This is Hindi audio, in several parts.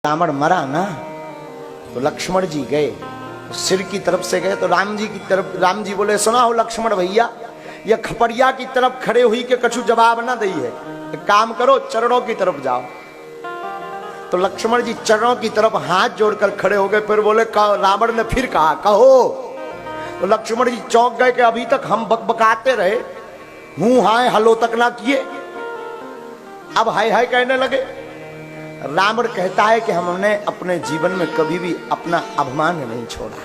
रावण मरा ना तो लक्ष्मण जी गए, सिर की तरफ से गए तो राम जी की तरफ, राम जी बोले सुना हो लक्ष्मण भैया, यह खपड़िया की तरफ खड़े हुई के कछु जवाब ना दी है, एक काम करो चरणों की तरफ जाओ। तो लक्ष्मण जी चरणों की तरफ हाथ जोड़कर खड़े हो गए। फिर बोले रावण ने फिर कहा कहो। तो लक्ष्मण जी चौंक गए कि अभी तक हम बकबकाते रहे, हूं हाय हलो तक ना किए, अब हाय हाय कहने लगे। रावण कहता है कि हमने अपने जीवन में कभी भी अपना अभिमान नहीं छोड़ा।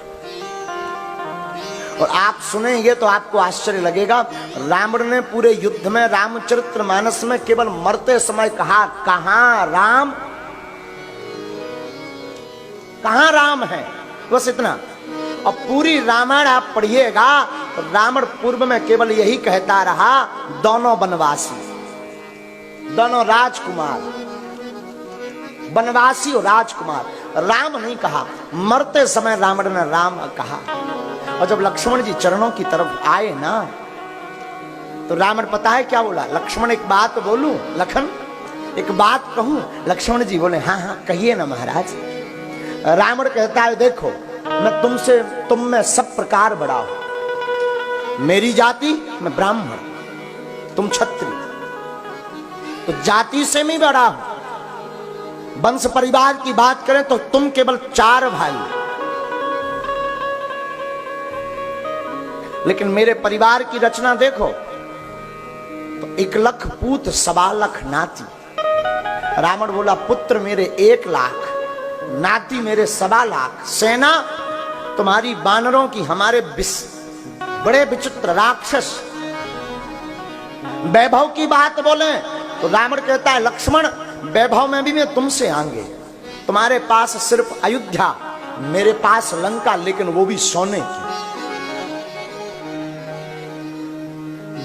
और आप सुनेंगे तो आपको आश्चर्य लगेगा, रावण ने पूरे युद्ध में रामचरितमानस में केवल मरते समय कहा कहां राम, कहां राम है, बस इतना। और पूरी रामायण आप पढ़िएगा तो रावण पूर्व में केवल यही कहता रहा, दोनों वनवासी, दोनों राजकुमार, वनवासी और राजकुमार, राम नहीं कहा। मरते समय रावण ने राम कहा। और जब लक्ष्मण जी चरणों की तरफ आए ना तो रावण पता है क्या बोला, लक्ष्मण एक बात बोलूं, लखन एक बात कहूं। लक्ष्मण जी बोले हाँ हाँ कहिए ना महाराज। रावण कहता है देखो मैं तुमसे, तुम में सब प्रकार बड़ा हूं, मेरी जाति मैं ब्राह्मण, तुम क्षत्रिय, तो जाति से मैं बड़ा हूं। वंश परिवार की बात करें तो तुम केवल 4 भाई, लेकिन मेरे परिवार की रचना देखो तो 1 लाख पूत 1.25 लाख नाती। रावण बोला पुत्र मेरे 1 लाख, नाती मेरे 1.25 लाख, सेना तुम्हारी बानरों की, हमारे बड़े विचित्र राक्षस। वैभव की बात बोले तो रावण कहता है लक्ष्मण वैभव में भी मैं तुमसे आगे, तुम्हारे पास सिर्फ अयोध्या, मेरे पास लंका, लेकिन वो भी सोने की।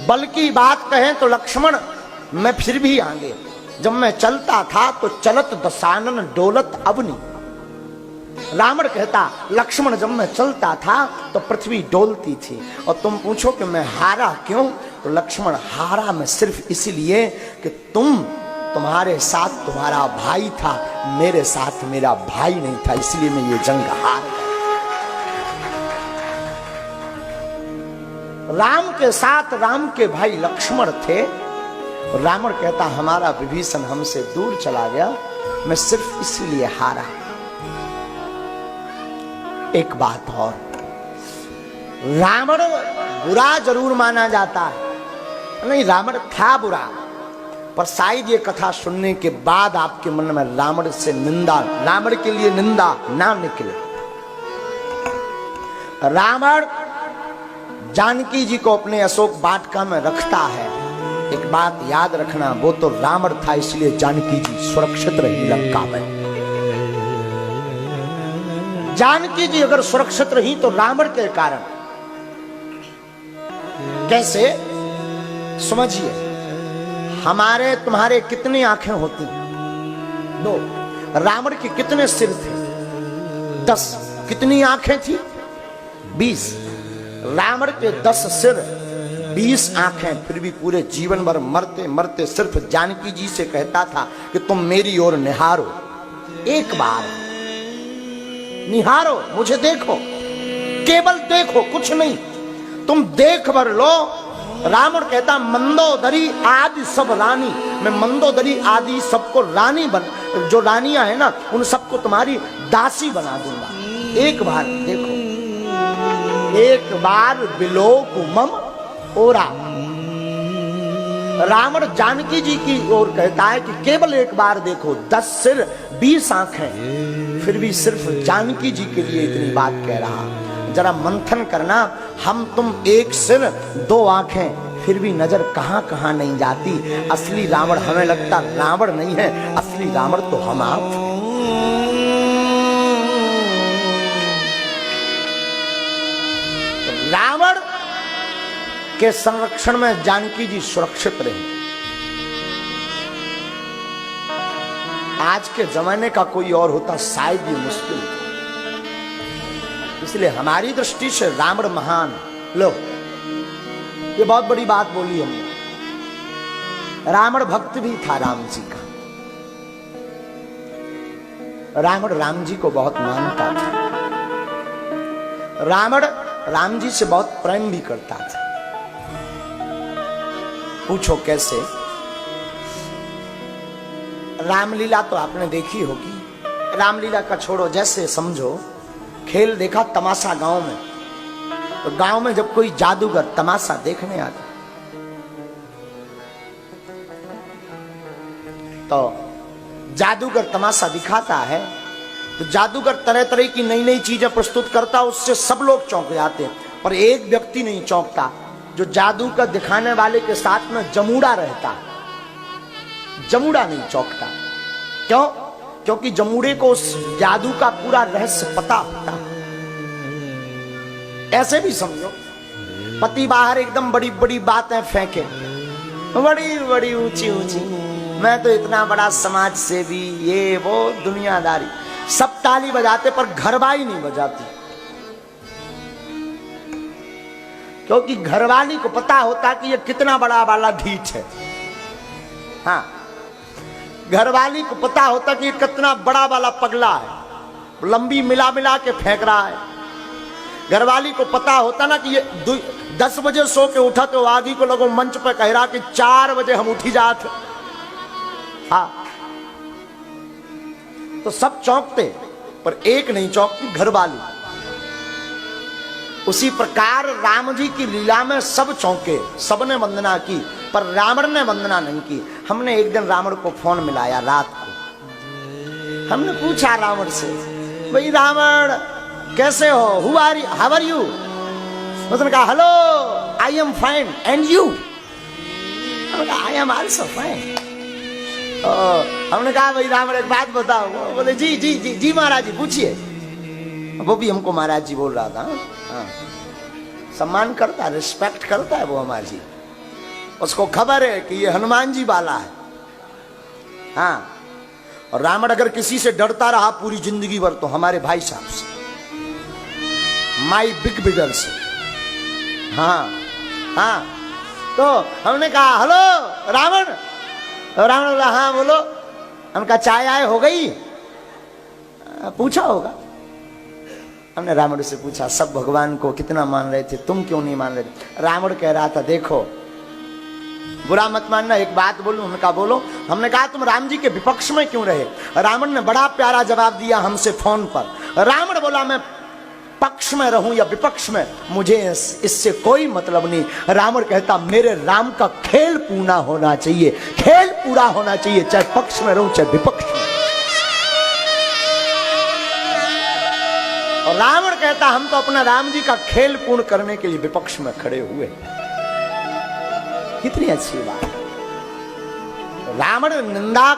बल की बात कहें तो लक्ष्मण मैं फिर भी आगे, जब मैं चलता था तो चलत दशानन डोलत अवनी। रावण कहता लक्ष्मण जब मैं चलता था तो पृथ्वी डोलती थी। और तुम पूछो कि मैं हारा क्यों, तो लक्ष्मण हारा मैं सिर्फ इसलिए कि तुम्हारे साथ तुम्हारा भाई था, मेरे साथ मेरा भाई नहीं था, इसलिए मैं ये जंग हार गया। राम के साथ राम के भाई लक्ष्मण थे। रावण कहता हमारा विभीषण हमसे दूर चला गया, मैं सिर्फ इसलिए हारा। एक बात और, रावण बुरा जरूर माना जाता है, नहीं रावण था बुरा, पर शायद ये कथा सुनने के बाद आपके मन में रावण से निंदा, रावण के लिए निंदा ना निकले। रावण जानकी जी को अपने अशोक वाटिका में रखता है। एक बात याद रखना, वो तो रावण था इसलिए जानकी जी सुरक्षित रही लंका में। जानकी जी अगर सुरक्षित रही तो रावण के कारण कैसे, समझिए। हमारे तुम्हारे कितनी आंखें होती, 2। रावण के कितने सिर थे, 10। कितनी आंखें थी, 20। रावण के 10 सिर 20 आंखें, फिर भी पूरे जीवन भर मरते मरते सिर्फ जानकी जी से कहता था कि तुम मेरी ओर निहारो, एक बार निहारो, मुझे देखो, केवल देखो, कुछ नहीं, तुम देख भर लो। रावण कहता मंदोदरी आदि सब रानी, मैं मंदोदरी आदि सबको रानी बन, जो रानियां है ना उन सबको तुम्हारी दासी बना दूंगा, एक बार देखो, एक बार बिलोक मम ओरा। रावण जानकी जी की ओर कहता है कि केवल एक बार देखो, 10 सिर 20 आंखें, फिर भी सिर्फ जानकी जी के लिए इतनी बात कह रहा। जरा मंथन करना, हम तुम 1 सिर 2 आंखें, फिर भी नजर कहां कहां नहीं जाती। असली रावण हमें लगता रावण नहीं है, असली रावण तो हम आप। रावण के संरक्षण में जानकी जी सुरक्षित रही। आज के जमाने का कोई और होता शायद ये मुश्किल था, इसलिए हमारी दृष्टि से रावण महान। लो ये बहुत बड़ी बात बोली हमने। रावण भक्त भी था राम जी का, रावण राम जी को बहुत मानता था। रावण राम जी से बहुत प्रेम भी करता था। पूछो कैसे? रामलीला तो आपने देखी होगी। रामलीला का छोड़ो, जैसे समझो खेल देखा तमाशा गांव में, तो गांव में जब कोई जादूगर तमाशा देखने आता तो जादूगर तमाशा दिखाता है, तो जादूगर तरह तरह की नई नई चीजें प्रस्तुत करता, उससे सब लोग चौंक जाते हैं, पर एक व्यक्ति नहीं चौंकता, जो जादू का दिखाने वाले के साथ में जमूड़ा रहता। जमूड़ा नहीं चौंकता। क्यों? क्योंकि जमूड़े को उस जादू का पूरा रहस्य पता होता। ऐसे भी समझो, पति बाहर एकदम बड़ी बड़ी बातें फेंके, बड़ी बड़ी ऊंची ऊंची, मैं तो इतना बड़ा समाज सेवी, ये वो दुनियादारी, सब ताली बजाते पर घरवाली नहीं बजाती, क्योंकि घरवाली को पता होता कि ये कितना बड़ा वाला ढीठ है। हाँ, घरवाली को पता होता कि ये कितना बड़ा वाला पगला है, लंबी मिला मिला के फेंक रहा है। घरवाली को पता होता ना कि ये 10 बजे सो के उठा तो आगे को लोगों मंच पर कह रहा कि 4 बजे हम उठी जाते। हाँ, तो सब चौंकते पर एक नहीं चौंकती, घरवाली। उसी प्रकार राम जी की लीला में सब चौंके, सबने वंदना की, पर रावण ने वंदना नहीं की। हमने एक दिन रावण को फोन मिलाया रात को। हमने पूछा रावण से, भाई रावण कैसे हो, हाउ आर यू? उसने कहा hello, I am fine and you? I am also fine. हमने कहा भाई रावण एक बात बताओ। बोले जी जी जी जी महाराज जी पूछिए। वो भी हमको महाराज जी बोल रहा था। हाँ, सम्मान करता है, रिस्पेक्ट करता है वो हमारी जी। उसको खबर है कि ये हनुमान जी वाला है। हाँ, और रावण अगर किसी से डरता रहा पूरी जिंदगी भर तो हमारे भाई साहब से, माई बिग बिगर से। हाँ हाँ, तो हमने कहा हेलो रावण। रावण बोला हाँ बोलो। हमने कहा चाय आए हो गई? पूछा होगा। हमने रावण से पूछा सब भगवान को कितना मान रहे थे, तुम क्यों नहीं मान रहे थे? रावण कह रहा था देखो, बुरा मत मानना, एक बात बोलूं? हमने कहा बोलो। हमने कहा तुम राम जी के विपक्ष में क्यों रहे? रावण ने बड़ा प्यारा जवाब दिया हमसे फोन पर। रावण बोला मैं पक्ष में रहूं या विपक्ष में मुझे इससे कोई मतलब नहीं। रावण कहता मेरे राम का खेल पूरा होना चाहिए, खेल पूरा होना चाहिए, चाहे पक्ष में रहूं चाहे विपक्ष में। और रावण कहता हम तो अपना राम जी का खेल पूर्ण करने के लिए विपक्ष में खड़े हुए। कितनी अच्छी बात। रावण निंदा,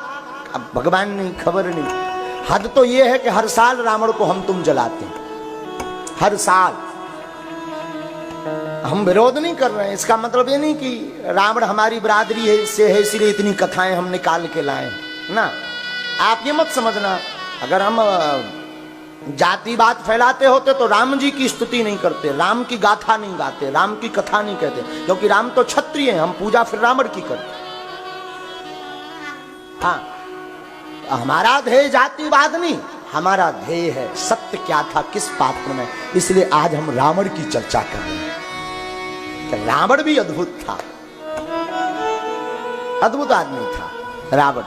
अब भगवान नहीं, खबर नहीं। हद तो यह है कि हर साल रावण को हम तुम जलाते हैं, हर साल। हम विरोध नहीं कर रहे हैं, इसका मतलब ये नहीं कि रावण हमारी बिरादरी है से है इसलिए इतनी कथाएं हम निकाल के लाए ना। आप ये मत समझना, अगर हम जातिवाद फैलाते होते तो राम जी की स्तुति नहीं करते, राम की गाथा नहीं गाते, राम की कथा नहीं कहते, क्योंकि राम तो क्षत्रिय हैं, हम पूजा फिर रावण की करते। हाँ, हमारा ध्येय जातिवाद नहीं, हमारा ध्येय है सत्य क्या था किस पात्र में, इसलिए आज हम रावण की चर्चा कर रहे हैं कि रावण भी अद्भुत था, अद्भुत आदमी था रावण।